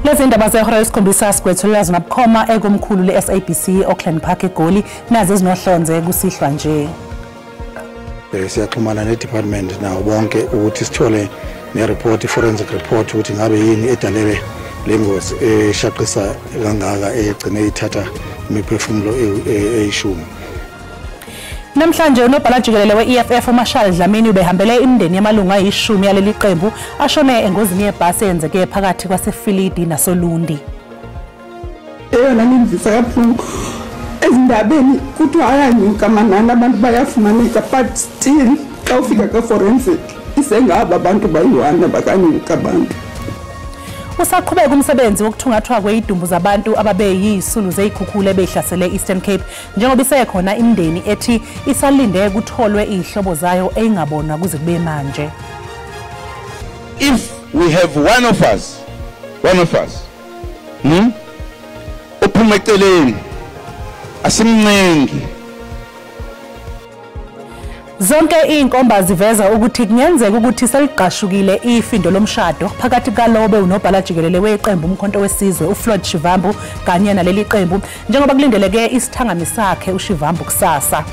Lezi ndaba zehora lesikhombisa sigwethulelazo nabukhoma ekomkhulu le-SABC Auckland Park eGoli nazo ezinohlonze kusihlwa nje. Siyaxhumana ne-department nawo bonke ukuthi sithole ne-report, forensic report ukuthi ngabe yini edalele le ngozi eshaqisa kangaka egcine ithatha imiphefumulo eyishumi. Namhlanje unobhala jikelele we-EFF uMarshall Dlamini ubehambele imindeni yamalungu ayishumi yaleli qembu ashone engozini yebhasi eyenzeke phakathi kwaseFilidi nasoLundi. Eyona ngimvisa kabuhlungu ezindabeni kuthiwa ayanyuka amanani abantu bayafumaneka but still xa ufika ka-forensic isengaba abantu bayi-1 bakanyuka abantu. Usaqhubeka umsebenzi wokuthungathwa kwezidumbu zabantu ababeyisulu zeyikhukhula ebehlasele Eastern Cape njengoba isekhona imindeni ethi isalinde kutholwe ihlobo zayo engabona kuze kube manje. If we have one of us uphuma eceleni asimncengi. Zonke inkomba ziveza ukuthi kungenzeka ukuthi seliqashukile ifindo lomshado phakathi kaLobe unobhala jikelele weqembu umkhonto wesizwe uFloyd Shivambu kanye naleli qembu njengoba kulindeleke isithangami sakhe uShivambu kusasa.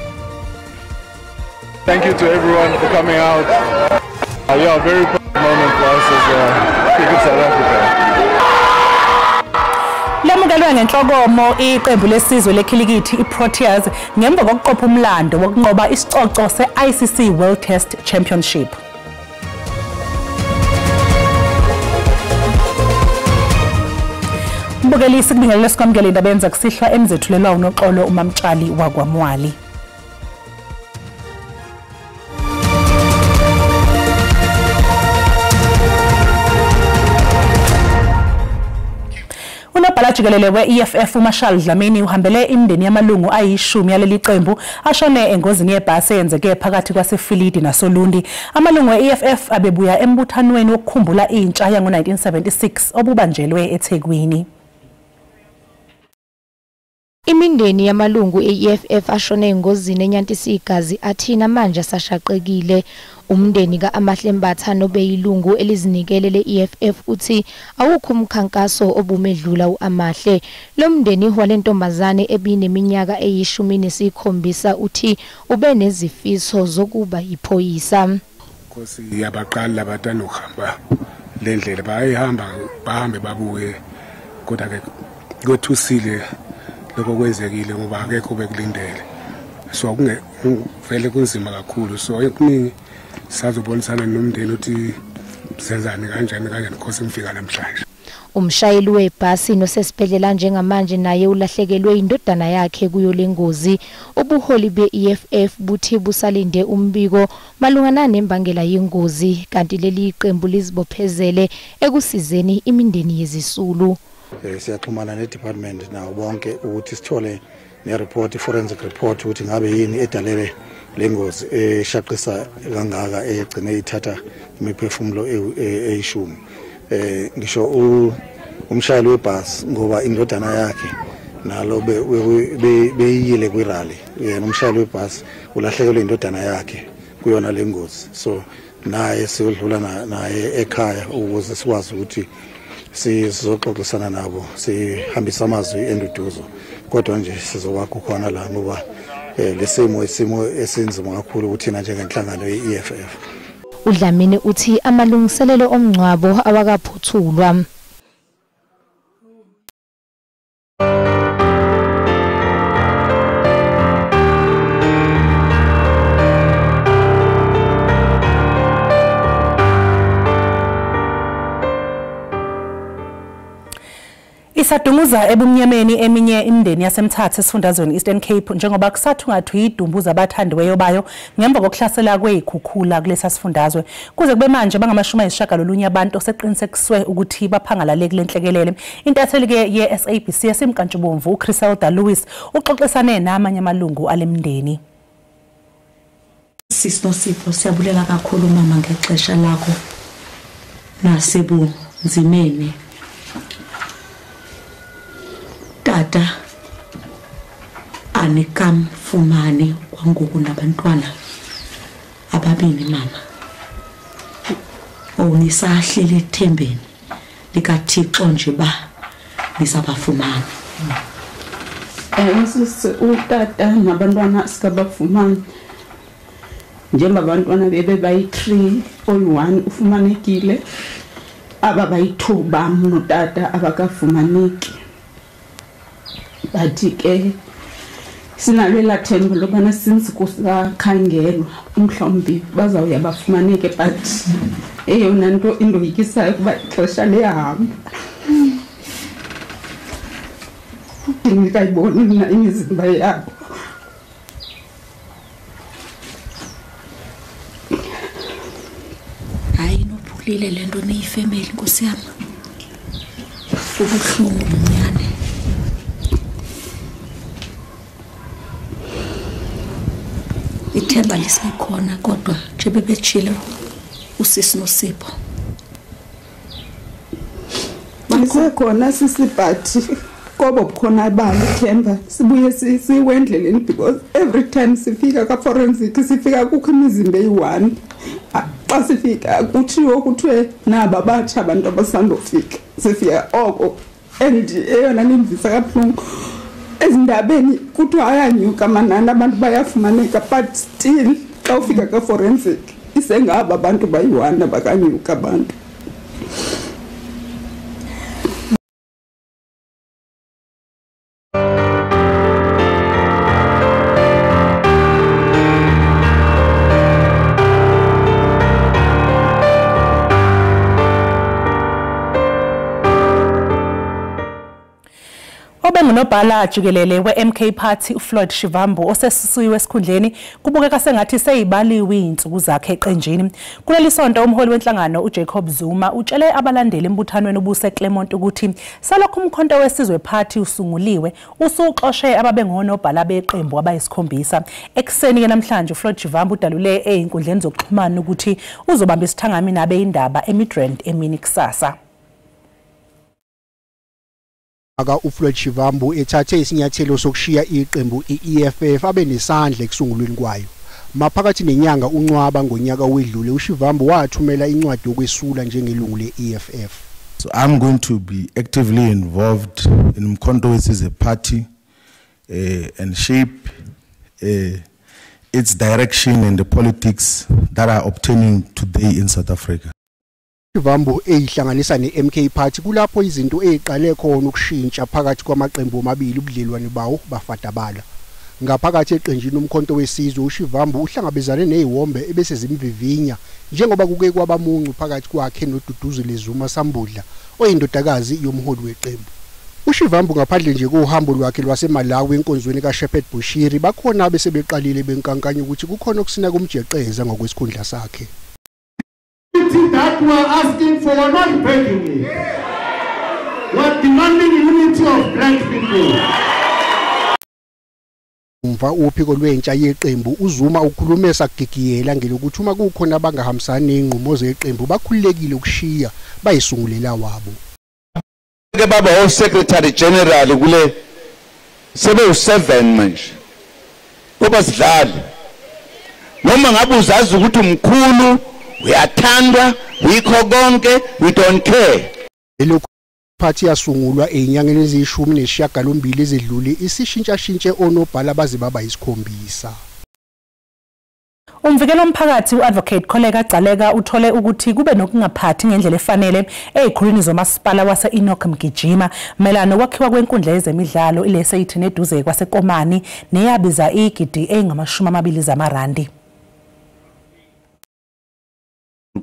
Thank you to everyone for coming out. Yeah, very proud moment for us as Cricket South Africa. Lemukelwe ngenhlokomo iqembu lesizwe lekhilikithi iProteas ngemva kokuqopha umlando wokunqoba isicoco se-ICC World Test Championship. Mbukelisi kubingelele sikwamukele indaba yenza kusihlwa emzethulelwa unoxolo uMamtshali wakwaMwali. Unobhala jikelele we-EFF uMarshall Dlamini uhambele imindeni yamalungu ayishumi yaleli qembu ashone engozini yebhasi eyenzeke phakathi kwaseFilidi nasoLundi. Amalungu we-EFF abebuya embuthanweni wokukhumbula intsha yango-1976 obubanjelwe eThekwini. Imindeni yamalungu e-EFF ashone engozini enyantisa igazi athina manje sashaqekile. Umndeni kaAmahle Mbathano obeyilungu elizinikele le-EFF uthi awukho umkhankaso obumedlula uAmahle. Lo mndeni walentombazane ebineminyaka eyi-17 uthi ube nezifiso zokuba yiphoyisa. Nkosi yabaqala labatana ukuhamba lendlela bahambe babuye kodwa ke kwethusile lokho kwenzekile ngoba akekho bekulindele. So vele kunzima kakhulu. So ekuningi sazobonisana nomndeni uthi senzani kanjani Nkosi ngifika namhlanje. Umshayeli webhasi nosesibhedlela njengamanje naye ulahlekelwe indodana yakhe kuyo lengozi. Ubuholi be-EFF buthi busalinde umbiko malungana nembangela yengozi kanti leli qembu lizibophezele ekusizeni imindeni yezisulu. Siyaxhumana ne-department nawo bonke ukuthi sithole ne-report, forensic report ukuthi ngabe yini edalele le ngozi eshaqisa kangaka egcine ithatha imiphefumulo eyishumi. Ngisho umshayeli webhasi ngoba indodana yakhe nalo beyiyile kwirally. Yena umshayeli webhasi ulahlekelwe indodana yakhe kuyona le ngozi. So naye siyodlula naye ekhaya ukuze sikwazi ukuthi sizoxoxisana nabo sihambisa amazwi enduduzo kodwa nje sizowakho khona la ngoba lesimo esinzima kakhulu ukuthina njengenhlangano ye-EFF. uDlamini uthi amalungiselelo omngcwabo awakaphuthulwa. Isadumuza ebumnyameni eminye imindeni yasemthatha esifundazweni Eastern Cape njengoba kusathungathwa idumbu zabathandiweyo bayo ngemva kokuhlasela kwezikhukhula kulesa sifundazwe. Kuze kube manje bangama-90 abantu seqinisekiswe ukuthi baphangalale kulenhlekelele. Intatheli ke ye-SABC yasemkantshubomvu uChriselda Lewis uxoxisane namanye amalungu alemndeni. Sisipho siyabulela kakhulu mama ngexesha lakho nasebunzimeni. Tata Anikam Fumani kwangoku nabantwana ababini mama. Unisahlele ethembeni likaThixo nje ba nisabafumana. Sisi utata nabantwana sikabafumani. Njengoba abantwana bebe bayi-3 oyi-1 ufumanekile, aba bayi-2 bam notata abakafumaneki. Bathi ke sinalo elathemba lobana since kusakhangelwa umhlawumbi bazawuya bafumaneke, but eyona nto indoyikisayo kuba ixesha liyahamba. Ndingekayiboni mna imizimba yabo. Hayi nophulile lento neyifamily Nkosi yami. Ubuhlungu bunyane. Ithemba lisekhona kodwa nje bebetshilo usisi noSipho. Lisekhona sisibhathi kobo bukhona abali ithemba sibuye siwendleleni because every time sifika ka forensic sifika kukho imizimba eyi-1. Xa sifika kuthiwe naba batsha abantu abasandofika sifika oko, and eyona nimvisa kabuhlungu ezindabeni kuthiwa ayanyuka amanani abantu bayafumaneka, but still xa ufika ka forensic isengaba abantu bayi-1 abakanyuka abantu. Obengunobhala jikelele we-MK Party uFloyd Shivambu osesisiwe esikhundleni kubukeka sengathi seyibaliwe izinsuku zakhe eqenjini. Kuleli sonto umholi wenhlangano uJacob Zuma utshele abalandeli embuthanweni obuse Clermont ukuthi salokho umkhonto wesizwe party usunguliwe usuxoshe ababengonobhala beqembu abayisikhombisa. Ekseni ke namhlanje uFloyd Shivambu udalule einkundleni zokuxhumana ukuthi uzobamba isithangami nabe indaba eMidrand emini kusasa. uFloyd Shivambu ethathe isinyathelo sokushiya iqembu iEFF abe nesandla ekusungulweni kwayo. Maphakathi nenyanga uNcwaba ngonyaka wedlule uShivambu wathumela incwadi yokwesula njengelungu leEFF. So I'm going to be actively involved in Umkhonto Wesizwe Party and shape its direction and the politics that are obtaining today in South Africa. Shivambu ehlanganisa neMK Party kulapho izinto eziqale khona ukushintsha phakathi kwamaqembu amabili ubudlelwane bawo bafadabala. Ngaphakathi eqenjini umkhonto wesizwe uShivambu uhlangabezane neziwombe ebese zimvivinya njengoba kuke kwabamuncu phakathi kwakhe noDuduzile Zuma Sambudla oyindodakazi yomholi weqembu. uShivambu ngaphandle nje kohambo lwakhe lwaseMalawi enkonzweni kaShepherd Bushiri bakhona abesebeqalile benkankanya ukuthi kukhona okusina kumjeqeza ngokwesikhundla sakhe. That we are asking for, we're not begging it. We're demanding unity of black people. Umva uphiko lwentsha yeqembu uZuma ukhulume sagigiyela ngelokuthi uma kukhona abangahambisani nezinqumo zeqembu bakhululekile ukushiya bayisungulela wabo. Ke baba uSecretary General kule sebe u7 manje. Kuba sidlali. Noma ngabe uzazi ukuthi umkhulu uyathandwa wikho konke, we don't care. Lokho party yasungulwa ezinyangeni eziyishumi ezedlule isishintsha onobhala baze baba yisikhombisa. Umvikelo womphakathi uAdvocate Kholeka Gcaleka uthole ukuthi kube nokungaphathi ngendlela efanele ezikhulwini zomasipala wase-Enoch Mgijima melana nokwakhiwa kwenkundla yezemidlalo ilese yithi neduze kwaseKomani neyabiza igidi eyingamashumi zamarandi.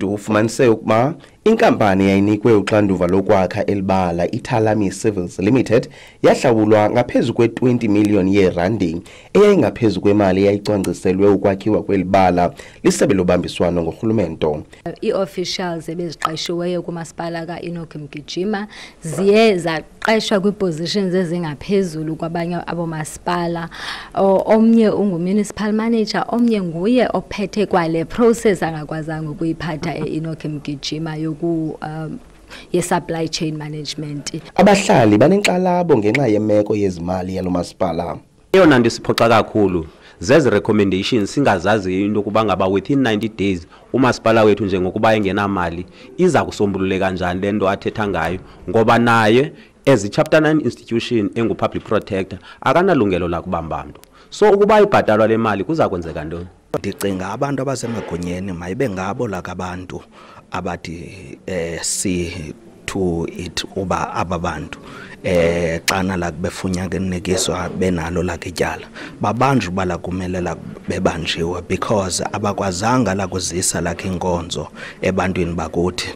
Ufumanise ukuba inkampani yayinikwe uxanduva lokwakha elibala iThalami Civils Limited yahlawulwa ngaphezulu kwe20 million yeRandi eyayingaphezu kwemali eyayicwangciselwe ukwakhiwa kwelibala lisebe lobambiswano ngohulumento. I-officials ebeziqashiweyo kumasipala kaEnoch Mgijima ziye zaqashwa kwipositions ezingaphezulu kwabanye abomasipala. Omnye ungu-municipal manager, omnye nguye ophethe kwale process angakwazanga ukuyiphatha eEnoch Mgijima ye-supply chain management. Abahlali banenkxalabo ngenxa yemeko yezimali yalo masipala. Eyona nto siphoxa kakhulu zezi recommendations singazazi into kuba ngaba within 90 days umasipala wethu njengokuba engenamali iza kusombululeka kanjani lento athetha ngayo ngoba naye as i-chapter 9 institution engu-public protector akanalungelo la kubamba mntu. So ukuba ibhatalwa le mali kuza kwenzeka ntoni? Ndicinga abantu abasemagonyeni mayibe ngabo lakabantu abathi see to it uba ababantu xana la befunyaniswa benalo la ketyala babanjwe bala kumele la bebanjiwe because abakwazanga la kuzisa la inkonzo ebantwini bakuthi.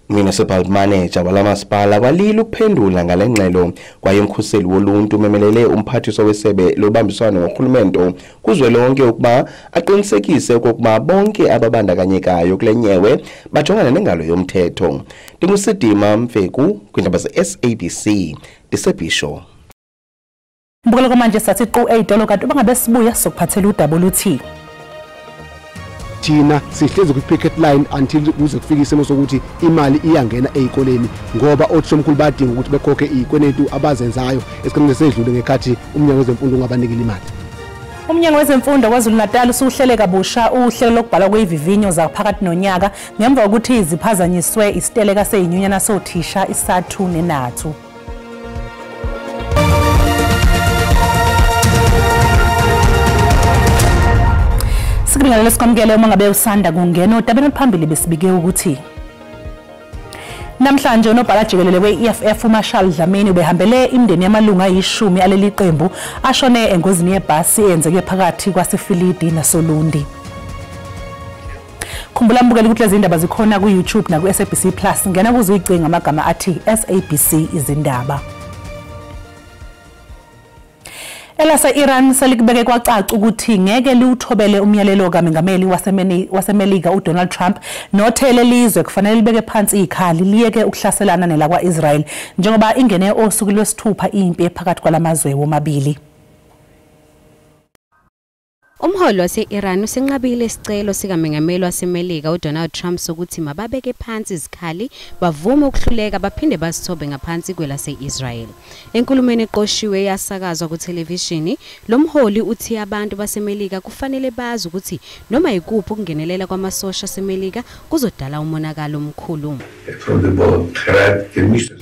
Municipal Manager walamasipala kwalile ukuphendula ngale ngxelo kwaye umkhuseli woluntu umemelele umphathiswa wesebe lobambiswano ngokurhulumente kuzwelonke ukuba aqinisekise ukuba bonke ababandakanyekayo kule nyewe bajongana nengalo yomthetho. Ndingusidima Mfeku kwindaba ze-SABC ndisebhisho. Mbukelo kwamanje sathi qu 8 lo kanti bangabe sibuya sokuphathela uWT. Thina sihlezi ku-picket line until kuze kufike isimo sokuthi imali iyangena ezikoleni ngoba othishomkhulu badinga ukuthi bekhokhe izikwenetu abazenzayo esikhathini sedlule ngekhathi umnyango wezemfundo ungabanikela imali. Umnyango wezemfundo KwaZulu-Natal usuhlele kabusha uhlelo lokubhalwa kwezivinyo zaphakathi nonyaka ngemva kokuthi ziphazanyiswe isiteleka sezinyunyana sothisha isathu nenathu. Sikubingelele sikwamukele uma ngabe usanda kungena odabeni phambili besibike ukuthi namhlanje unobhala jikelele we-EFF uMarshall Dlamini ubehambele imindeni yamalunga ayishumi aleli qembu ashone engozini yebhasi eyenzeke phakathi kwaseFilidi naSolundi. Khumbula mbukela ukuthi lezi ndaba zikhona ku-YouTube na ku-SABC Plus ngena kuzicinga amagama athi SABC izindaba. Elasa Iran selikubeke kwacaca ukuthi ngeke liuthobele umyalelo kaMengameli waseMelika uDonald Trump nothele lizwe kufanele libeke phansi ikhali liyeke ukuhlaselana nelakwa Israel njengoba ingene osuku lwesithupha impi phakathi kwalamazwe womabili. Umholi wase-Iran usenqabile isicelo sikaMengameli waseMelika uDonald Trump sokuthi mababeke phansi izikhali bavume ukuhluleka baphinde bazithobe ngaphansi kwelase-Israel. Enkulumeni eqoshiwe yasakazwa ku-televishini, lo mholi uthi abantu baseMelika kufanele bazi ukuthi noma yikuphi ukungenelela kwamasosha aseMelika kuzodala umonakalo omkhulu.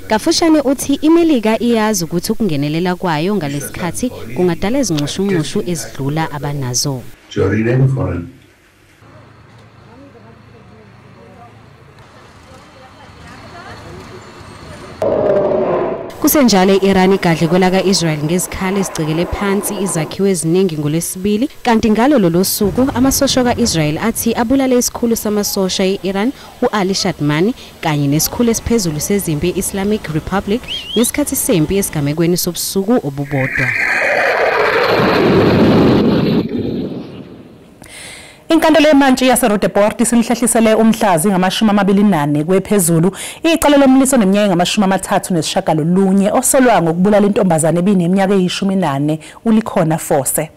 Kafushane uthi iMelika iyazi ukuthi ukungenelela kwayo ngalesikhathi kungadala izinxushunxushu ezidlula abanazo. Kusenjalo iIran igadle kwelaka Israel ngezikhali ezicekele phansi izakhiwo eziningi ngolesibili kanti ngalo lolo suku amasosha kaIsrael athi abulale isikhulu samasosha eIran uAli Shadmani kanye nesikhulu esiphezulu sezimpi yeIslamic Republic ngesikhathi sempi esigamekweni sobusuku obubodwa. Inkantolo yemantshi yaseRoodeport isinhlehlisele umhlazi ngama-24 kwephezulu icala lomliso neminyaka ngama-39 osolwa ngokubulala intombazane ebineminyaka eyi-14 uLikhona Force.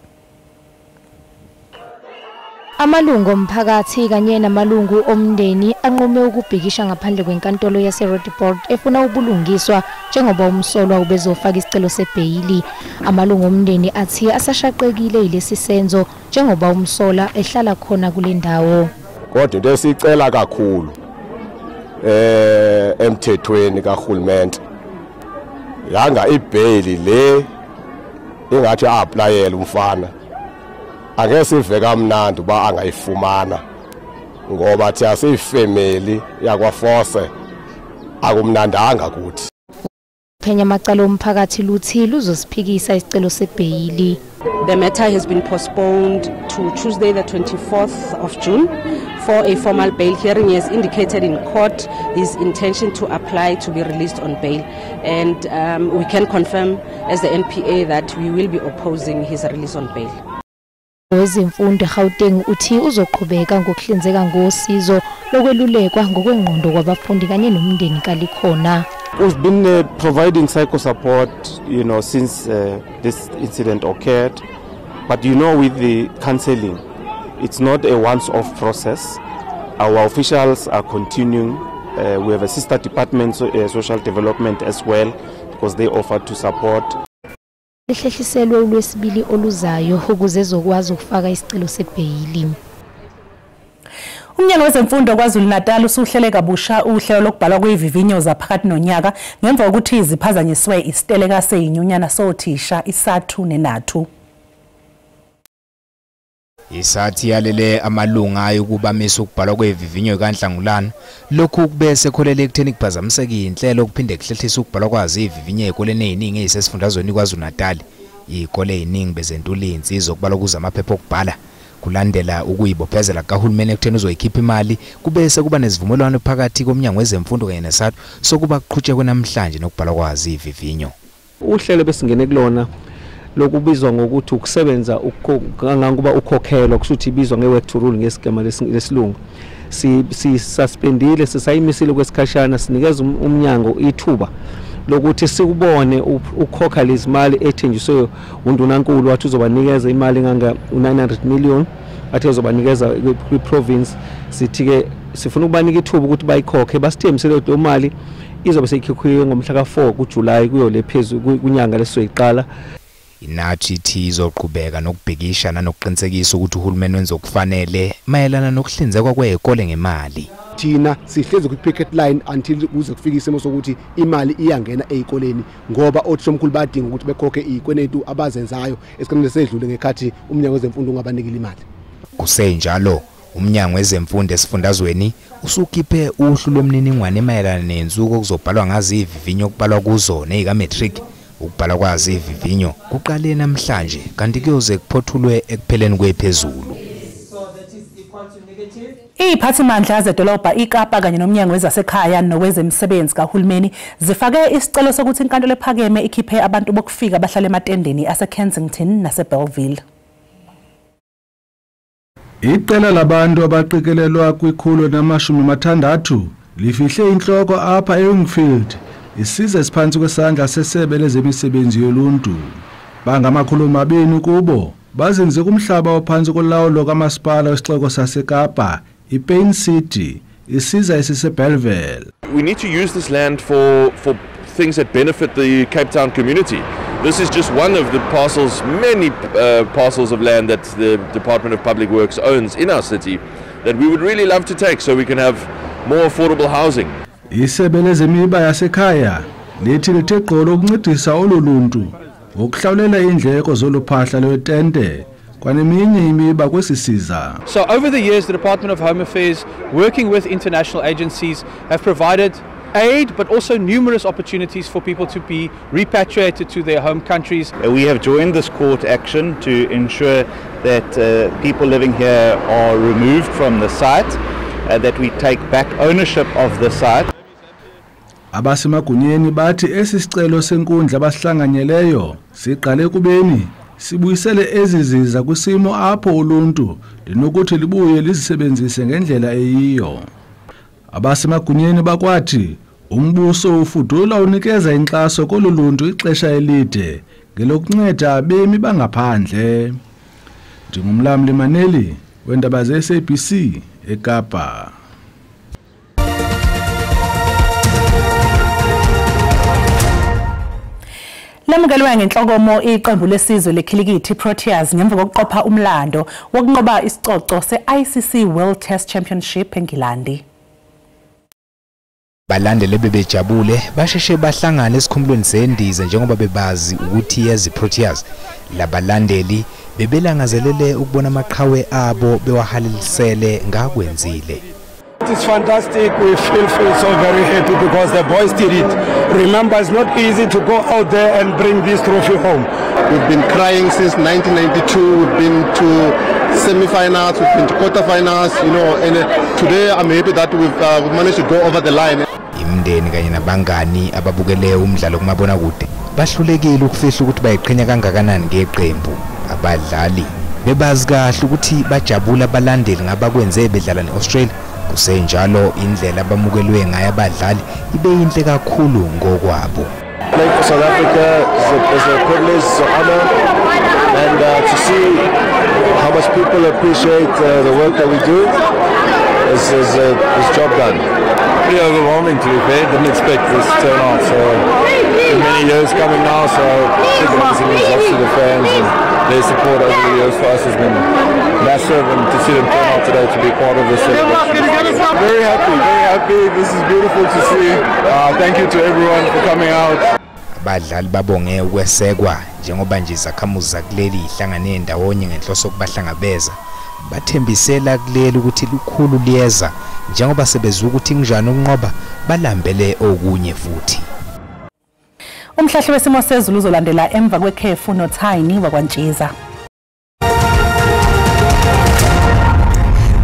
Amalungu omphakathi kanye namalungu omndeni anqume ukubhikisha ngaphandle kwenkantolo yaseRoodeport efuna ubulungiswa njengoba umsolwa ubezofaka isicelo sebheyili. Amalungu omndeni athi asashaqekile ilesi senzo njengoba umsola ehlala khona kule ndawo. Kodwa into esicela kakhulu emthethweni kaHulumende yanga ibheyili le ingathi applyele umfana angeke sive kamnandi ba angayifumana ngoba thi asiyifamily yakwaForce akumnandanga kuthi. Phenya macala omphakathi luthi luzosiphikisa isicelo sebheyili. The matter has been postponed to Tuesday the 24th of June for a formal bail hearing. He has indicated in court his intention to apply to be released on bail, and we can confirm as the NPA that we will be opposing his release on bail. Wezemfundo eGauteng uthi uzoqhubeka ngokuhlinzeka ngosizo lokwelulekwa ngokwengqondo kwabafundi kanye nomndeni kaLikhona. We've been providing psycho support, since this incident occurred. But with the counseling, it's not a once-off process. Our officials are continuing. We have a sister department, social development as well, because they offer to support. Lihlehliselwe uLwesibili oluzayo ukuze ezokwazi ukufaka isicelo sebheyili. Umnyango wezemfundo KwaZulu-Natal usuhlele kabusha uhlelo lokubhalwa kwevivinyo zaphakathi nonyaka ngemva kokuthi ziphazanyiswe isiteleka seyinyunyana sothisha isathu nenathu. Isathi yalele amalunga ayokubamisa ukubhalwa kwevivinyo kaNhlangulana lokhu kubese kholele ekutheni kuphazamiseke inhlelo okuphinde kuhlehlisa ukubhalwa kwazi ivivinyo ezikoleni eziningi ezisesifundazweni KwaZulu-Natal. Izikole eziningi bezentula insizwa okubalwa kuza amaphepha okubhala kulandela ukuyibophezela kahulumeni ekutheni uzoyikhipha imali kubese kuba nezivumelwano phakathi komnyango wezemfundo kanye nesathu sokuba kuqhutshekwe namhlanje nokubhalwa kwazi ivivinyo. Uhlelo besingene kulona lokubizwa ngokuthi ukusebenza kangangoba ukhokhelwa kusuthi ibizwa ngework to rule ngesigama lesilungu. Suspendile sisayimisile kwesikhashana sinikeza umnyango ithuba lokuthi sikubone ukhokha lezimali ethenjiswe undunankulu wathi uzobanikeza imali nganga 900 million athi uzobanikeza kwi-province. Sithi-ke sifuna ukubanika ithuba ukuthi bayikhokhe basithembisele le mali izobe seyikhiqiwe ngomhla ka4 kuJuly kuyo lephezulu kunyanga lesoyiqala. Inathi ithi izoqhubeka nokubhekishana nokuqinisekisa ukuthi uhulumeni wenza okufanele mayelana nokuhlinzekwa kwezikole ngemali. Thina sihlezi ku picket line until kuze kufike isimo sokuthi imali iyangena ezikoleni ngoba othishomkhulu badinga ukuthi bekhokhe izikwenetu abazenzayo esikhathini esedlule ngekhathi umnyango wezemfundo ungabanikela imali. Kusenjalo umnyango wezemfundo esifundazweni usukhiphe uhlu lomniningwane emayelana nenzuko okuzobhalwa ngazi ivivinyo okubhalwa kuzo nezika matric. Ukubhalwa kwazi ivivinyo kuqale namhlanje kanti kuyoze kuphothulwe ekupheleni kwephezulu. Iphathimandla zedolobha iKapa kanye nomnyango wezasekhaya nowezemisebenzi kahulumeni zifake isicelo sokuthi inkantolo ephakeme ikhiphe abantu bokufika bahlale ematendeni aseKensington naseBellville. Iqela labantu abaqikelelwa kwikhulu nama-60 lifihle inhloko apha eYoungfield isiza esiphansi kwesandla sesebe lezemisebenzi yoluntu. Bangama-200 kubo bazenze kumhlaba ophansi kolawulo kamasipala wesixeko saseKapa iPain City isiza esiseBellville. We need to use this land for things that benefit the Cape Town community. This is just one of the parcels, many parcels of land that the Department of Public Works owns in our city that we would really love to take so we can have more affordable housing. Isebe lezemiba yasekhaya lithi lithe gqolo ukuncedisa oluntu ngokuhlawulela indleko zoluphahla lwetente kwaneminye imiba kwesisiza. So over the years the Department of Home Affairs working with international agencies have provided aid but also numerous opportunities for people to be repatriated to their home countries. We have joined this court action to ensure that people living here are removed from the site, that we take back ownership of the site. Abasemagunyeni bathi esisicelo senkundla abasihlanganyeleyo siqale kubeni sibuyisele eziziza kwisimo apho uluntu linokuthi libuye lizisebenzise ngendlela eyiyo. Abasemagunyeni bakwathi umbuso ufudula unikeza inxaso koluntu ixesha elide ngelokunceda abemi bangaphandle. Ndingumlamli Maneli wendaba ze-SABC eKapa. Lamukelwe ngenhlokomo iqembu lesizwe lekhilikithi Proteas ngemva kokuqopha umlando wokunqoba isicoco se-ICC World Test Championship eNgilandi. Balandeli bebejabule basheshe bahlangana esikhumulweni sendiza njengoba bebazi ukuthi yezi Proteas labalandeli bebelangazelele ukubona amaqhawe abo bewahalelisele ngakwenzile. It's fantastic. We feel so very happy because the boys did it. Remember, it's not easy to go out there and bring this trophy home. We've been crying since 1992. We've been to semi-finals, we've been to quarter-finals, you know, and today I'm happy that we've managed to go over the line. Imndeni kanye nabangani ababukele umdlalo kumabona kude bahlulekile ukufihla ukuthi bayiqhenya kangakanani ngeqembu. Abadlali bebazi kahle ukuthi bajabula abalandeli ngabakwenze bedlala neAustralia. Kusenjalo indlela abamukelwe ngayo abadlali ibe yinhle kakhulu ngokwabo. Playing for South Africa is a privilege, it's an honor, and to see how much people appreciate the work that we do his job done. Pretty overwhelming, to be fair. Didn't expect this turnout. So many years coming now, so big amazing results to the fans, and their support over the years for us has been massive, and to see them turn out today to be part of this celebration. Very happy. This is beautiful to see. Thank you to everyone for coming out. Abadlali babonge ukwesekwa njengoba nje izakhamuzi kuleli ihlangane ndawonye ngenhloso kubahlangabeza. Bathembisela kuleli ukuthi lukhulu liyeza njengoba sebezwe ukuthi kunjani ukunqoba balambele okunye futhi. Umhlahli wesimo sezulu uzolandela emva kwekhefu noThayini wakwantshiza.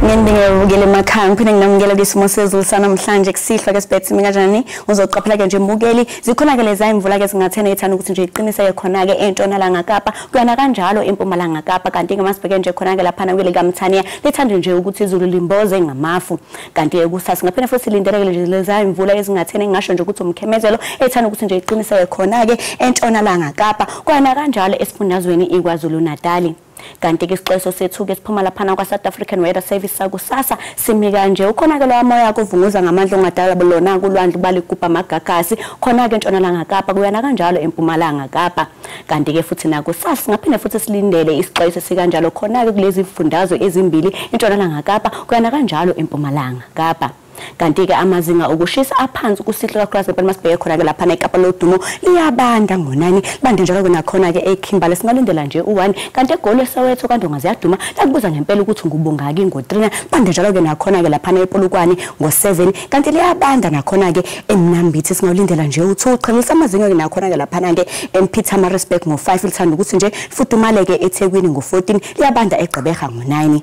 Ngiyabukela emakhaya ngiphinde nginamukela kwisimo sezulu sanamhlanje kusihlwa ke sibhethi kanjani uzoqaphela ke nje mbukeli zikhona ke leza imvula ke singathena ethana ukuthi nje iqiniseke khona ke eNtshonalanga Kapa kuyana kanjalo eMpumalanga Kapa kanti ke masibheke nje khona ke lapha kwele kaMthaniya lithande nje ukuthi izulu limboze ngamafu kanti ke kusasa ngaphela futhi lindeleke nje leza imvula ezingathena ngisho nje ukuthi umkhemezelo ethana ukuthi nje iqiniseke khona ke eNtshonalanga Kapa kuyana kanjalo esifundazweni iKwaZulu Natal. Kanti ke isixwayiso sethu ke siphuma lapha kwa South African Weather Service sakusasa simika nje ukhona ke lo moya kuvunguza ngamandla ongadala bolona kulwandle baligubha amagagasi khona ke eNtshonalanga Kapa kuyana kanjalo eMpumalanga Kapa kanti ke futhi nakusasa ngaphinde futhi silindele isixwayiso sikanjalo khona ke kulezi ifundazwe ezimbili eNtshonalanga Kapa kuyana kanjalo eMpumalanga Kapa. Kanti ke amazinga okushisa aphansi kusihlwa kakhulu ngempela masibheke khona ke lapha eKapa lodumo liyabanda ngo9 bande njalo nakhona ke eKimberley singalindela nje u1 kanti eGoli Soweto kanti ungaziyaduma lakubuza ngempela ukuthi ngubungaki ngo3 bande njalo ke nakhona ke lapha ePolokwane ngo7 kanti liyabanda nakhona ke eMnambithi singalindela nje u2 qhelisa amazinga ke nakhona ke lapha ke ePietermaritzburg ngo5 lithanda ukuthi nje futhumale ke eThekwini ngo14 liyabanda eGqeberha ngo9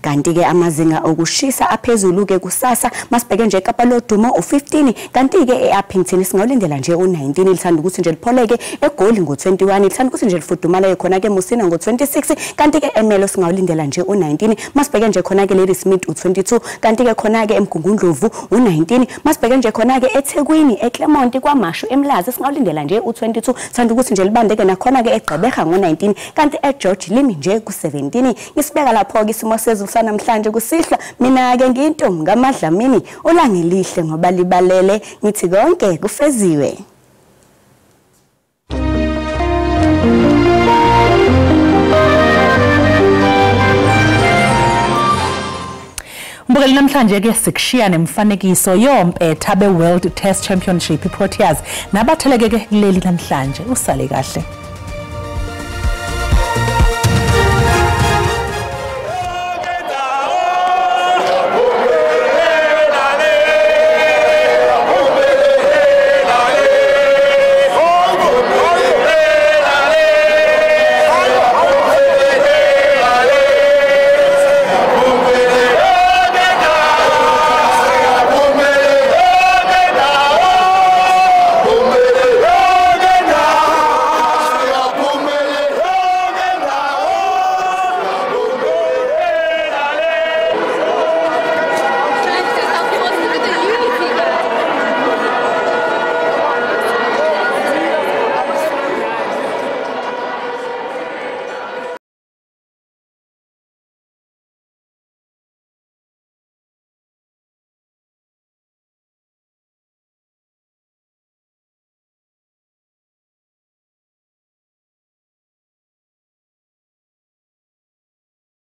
kanti ke amazinga okushisa aphezulu ke kusasa masibheke nje eKapa lodumo u15 kanti ke eAppington singawulindela nje u19 lithanda ukuthi nje lipholeke eGoli ngo21 lithanda ukuthi nje lifudumala khona ke Musina ngo26 kanti ke eMelo singawulindela nje u19 masibheke nje khona ke Ladysmith u22 kanti ke khona ke eMgungundlovu u19 masibheke nje khona ke eThekwini eClermont kwaMashu eMlazi singawulindela nje u22 lithanda ukuthi nje libandeke nakhona ke eGqeberha ngo19 kanti eGeorge Limi nje ku17 ngisibeka lapho ke isimo sezulu namhlanje kusihlwa mina ke ngiyintombi kaMadlamini olangelihle ngoba libalele ngithi konke kufeziwe. Mbukeli namhlanje ke sikushiya nemfanekiso yompetha beWorld Test Championship iProteas nabatheleke ke kuleli namhlanje usale kahle.